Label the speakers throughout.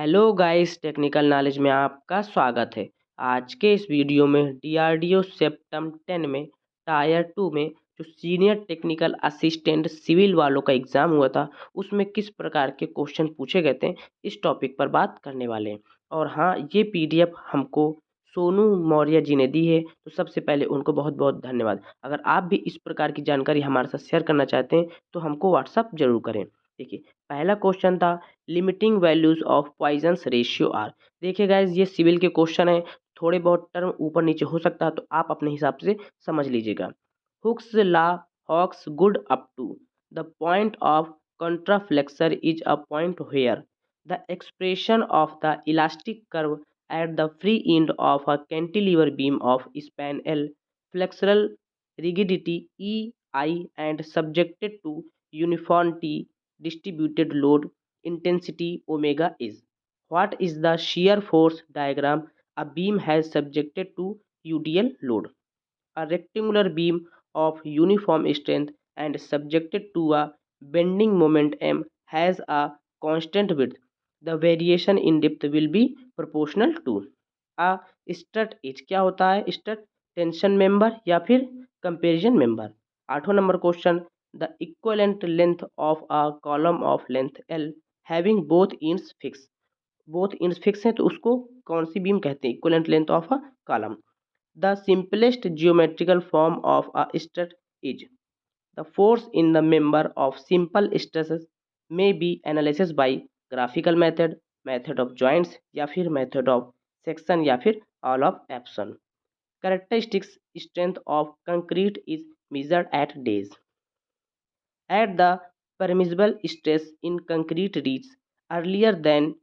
Speaker 1: Hello guys, technical knowledge में आपका स्वागत है। आज के इस वीडियो में डीआरडीओ सेप्टम 10 में टायर 2 में जो सीनियर टेक्निकल असिस्टेंट सिविल वालों का एग्ज़ाम हुआ था, उसमें किस प्रकार के क्वेश्चन पूछे गए थे, इस टॉपिक पर बात करने वाले हैं। और हाँ, ये पीडीएफ हमको सोनू मौर्य जी ने दी है, तो सबसे पहले उनको बहुत बहुत धन्यवाद। अगर आप भी इस प्रकार की जानकारी हमारे साथ शेयर करना चाहते हैं तो हमको व्हाट्सअप जरूर करें। देखिए, पहला क्वेश्चन था limiting values of Poisson's ratio are. देखिए गाइज, ये सिविल के क्वेश्चन है, थोड़े बहुत टर्म ऊपर नीचे हो सकता है, तो आप अपने हिसाब से समझ लीजिएगा। हुक्स लॉ हॉक्स good up to the point of contraflexure is a point where the expression of the elastic curve at the free end of a cantilever beam of span L, flexural rigidity EI and subjected to uniformity distributed load intensity omega is. What is the shear force diagram a beam has subjected to UDL load? A rectangular beam of uniform strength and subjected to a bending moment M has a constant width. The variation in depth will be proportional to a strut is क्या होता है? strut tension member या फिर comparison member. आठवां number question, the equivalent length of a column of length L having both ends fix. Both ends fix हैं तो उसको कौन सी बीम कहते हैं? Equivalent length of a column. The simplest geometrical form of a strut is the force in the member of simple stresses may be analyzed by graphical method, method of joints या फिर method of section या फिर all of epson. Characteristics strength of concrete is measured at days. At the permissible stress in concrete reach earlier than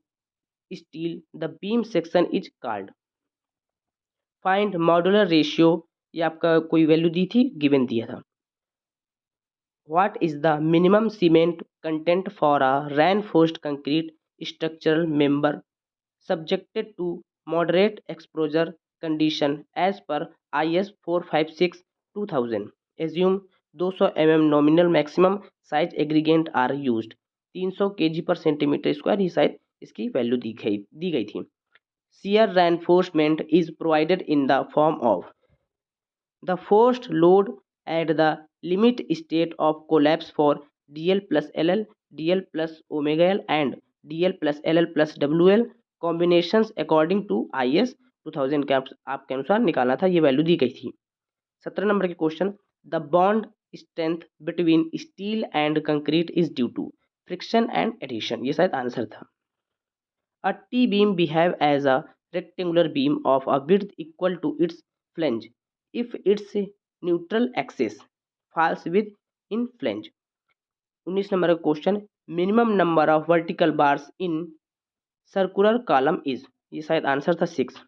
Speaker 1: steel, the beam section is called. Find modular ratio, ये आपका कोई value दी थी, given दिया था। What is the minimum cement content for a reinforced concrete structural member subjected to moderate exposure condition as per IS 456/2000। Assume 200 mm nominal maximum size aggregate are used. 300 kg per centimeter square, ही शायद इसकी value दी गई थी। Shear reinforcement is provided in the form of the forced load at the limit state of collapse for DL plus LL, DL plus omega L and DL plus LL plus WL combinations according to IS 2000 के आपके अनुसार निकालना था, ये value दी गई थी। 17 number के question, the bond strength between steel and concrete is due to friction and adhesion, ये शायद आंसर था। A T-beam behave as a rectangular beam of a width equal to its flange if its neutral axis falls within flange. 19 number का question, minimum number of vertical bars in circular column is, ये शायद answer था 6।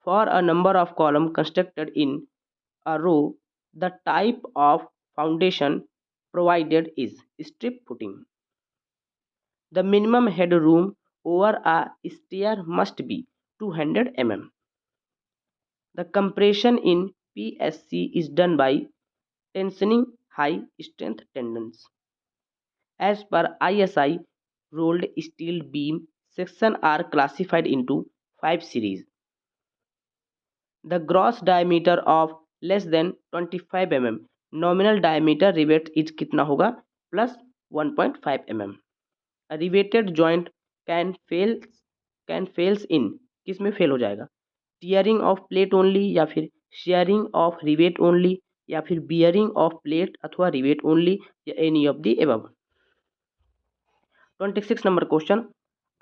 Speaker 1: For a number of column constructed in a row the type of foundation provided is strip footing. The minimum headroom over a stair must be 200 mm. The compression in PSC is done by tensioning high strength tendons. As per ISI, rolled steel beam sections are classified into 5 series. The gross diameter of less than 25 mm nominal diameter rivet is कितना होगा? plus 1.5 mm. A riveted joint can fails in, किस में fail हो जाएगा? Tearing of plate only या फिर sharing of rivet only या फिर बियरिंग ऑफ प्लेट अथवा रिवेट ओनली या any of the above. 26 number question,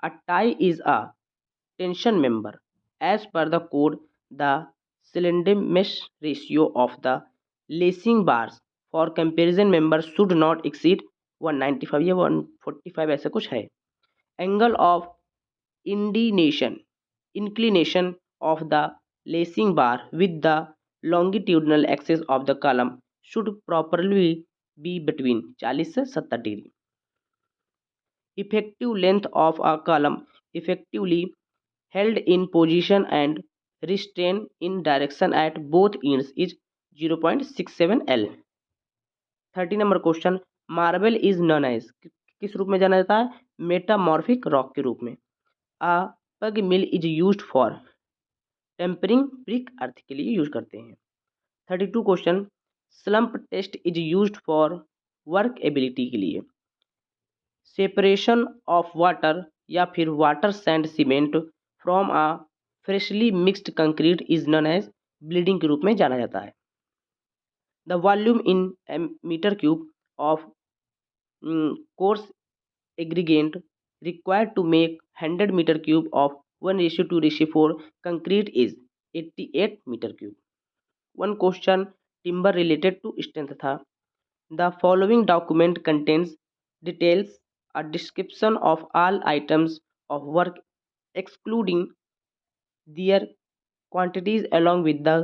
Speaker 1: a tie is a tension member as per the code the slenderness ratio of the lacing bars for comparison member should not exceed 195 या 145 ऐसा कुछ है। Angle of inclination of the lacing bar with the longitudinal axis of the column should properly be between 40 से 70 degree. Effective length of a column effectively held in position and restrained in direction at both ends is 0.67 L। 30 number question, marble is known as, किस रूप में जाना जाता है? Metamorphic rock के रूप में। A pug mill is used for tempering brick earth के लिए यूज करते हैं। 32 question slump test is used for workability के लिए। सेपरेशन ऑफ वाटर या फिर water sand cement from a freshly mixed concrete is known as bleeding के रूप में जाना जाता है। The volume in metre cube of coarse aggregate required to make 100 meter cube of 1:2:4 concrete is 88 meter cube. One question timber related to strength था। The following document contains details a description of all items of work excluding their quantities along with the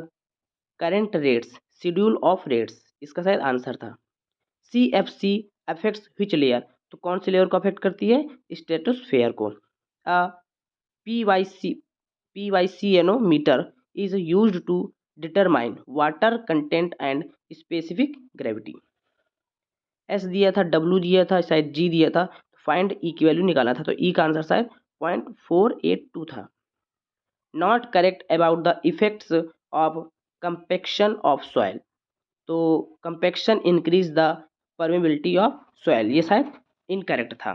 Speaker 1: current rates schedule of rates। इसका शायद answer था। CFC affects which layer, तो कौन सी layer को affect करती है? Stratosphere को। PYCNO meter is used to determine water content and specific gravity. S दिया था, डब्ल्यू दिया था, शायद जी दिया था, फाइंड ई की वैल्यू निकालना था, तो ई का आंसर शायद 0.482 था। Not correct about the effects of compaction of soil, तो compaction increase the permeability of soil, ये शायद इनकरेक्ट था।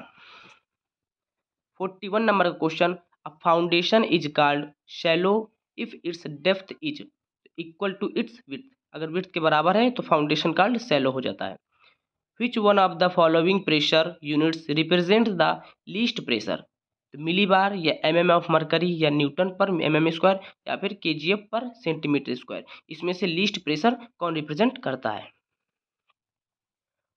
Speaker 1: 41 नंबर का question a foundation is called shallow if its depth is equal to its width, अगर width के बराबर है तो फाउंडेशन कॉल्ड शैलो हो जाता है। Which one of the following pressure units represent the least pressure, तो मिलीबार या ऑफ मरकरी या न्यूटन पर स्क्वायर या फिर केजीएफ पर सेंटीमीटर स्क्वायर, इसमें से लीस्ट प्रेशर कौन रिप्रेजेंट करता है।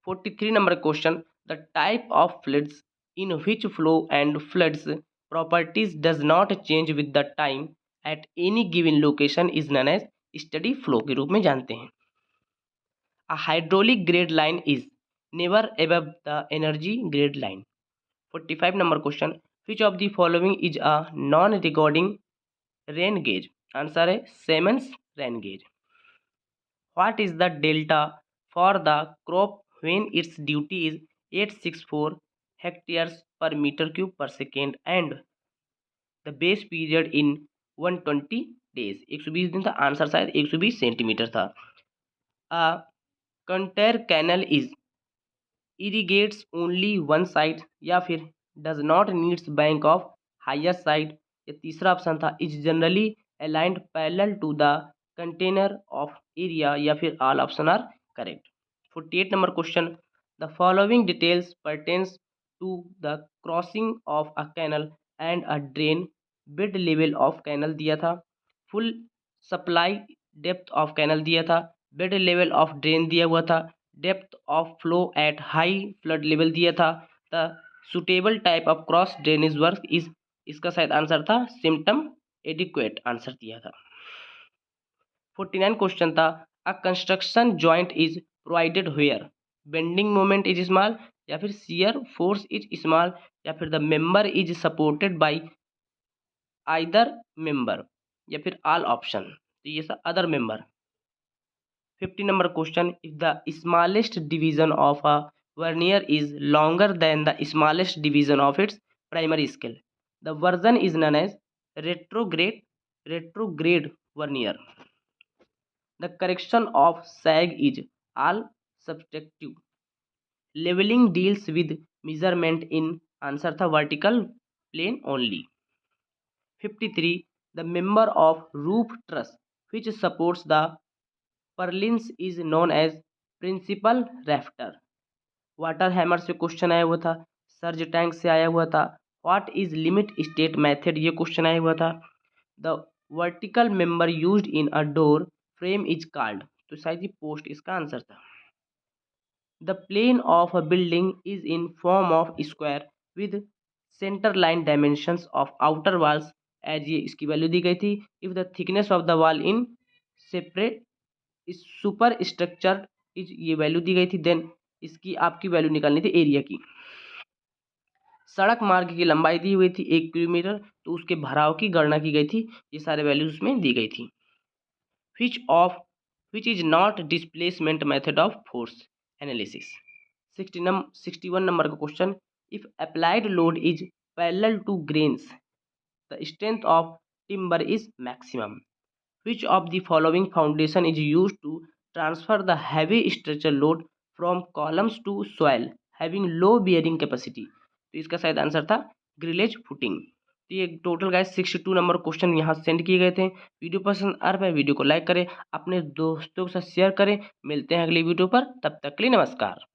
Speaker 1: 43 number question the type of floods in which flow and floods properties does not change with the time at any given location is known as steady flow के रूप में जानते हैं। a hydraulic grade line is never above the energy grade line। 45 number question which of the following is a non recording rain gauge, answer है Siemens rain gauge। What is the delta for the crop when its duty is 864 hectares per meter cube per second and the base period in 120 days, 120 दिन था, answer शायद 120 centimetre था। A contour canal is irrigates only one side या फिर does not needs bank of higher side, या तीसरा option था is generally aligned parallel to the container of area या फिर all option are correct। 48 number question the following details pertains to the crossing of a canal and a drain, bed level of canal दिया था, full supply depth of canal दिया था, bed level of drain दिया हुआ था, depth of flow at high flood level दिया था, the suitable type of cross drainage work is, इसका शायद आंसर था सिम्टम एडिक्वेट, आंसर दिया था। 49 क्वेश्चन था a construction joint is provided where, bending moment is small या फिर शियर फोर्स इज स्मॉल या फिर the member is supported by either member या फिर ऑल ऑप्शन, तो ये सब other member. 50 number question if the smallest division of a vernier is longer than the smallest division of its primary scale, the version is known as retrograde vernier। the correction of sag is all subtractive, leveling deals with measurement in, answer था vertical plane only। 53 the member of roof truss which supports the purlins is known as principal rafter, water hammer से question आया हुआ था, surge tank से आया हुआ था, what is limit state method ये क्वेश्चन आया हुआ था, the vertical member used in a door frame is called, तो शायद ये पोस्ट इसका आंसर था। The plane of a building is in form of square with centre line dimensions of outer walls as, ये इसकी वैल्यू दी गई थी, if the thickness of the wall in separate इस सुपर स्ट्रक्चर इज, ये value दी गई थी, then इसकी आपकी वैल्यू निकालनी थी एरिया की। सड़क मार्ग की लंबाई दी हुई थी 1 किलोमीटर, तो उसके भराव की गणना की गई थी, ये सारे वैल्यूज उसमें दी गई थी। Which is not displacement method of force analysis. 61 number का question if applied load is parallel to grains the strength of timber is maximum. Which of the following foundation is use to transfer the heavy structure load from columns to soil having low bearing capacity. तो इसका शायद answer था grillage footing. तो ये total guys 62 number question यहाँ send किए गए थे। वीडियो पसंद आ रहा है वीडियो को लाइक करें, अपने दोस्तों के साथ शेयर करें। मिलते हैं अगली वीडियो पर, तब तक के लिए नमस्कार।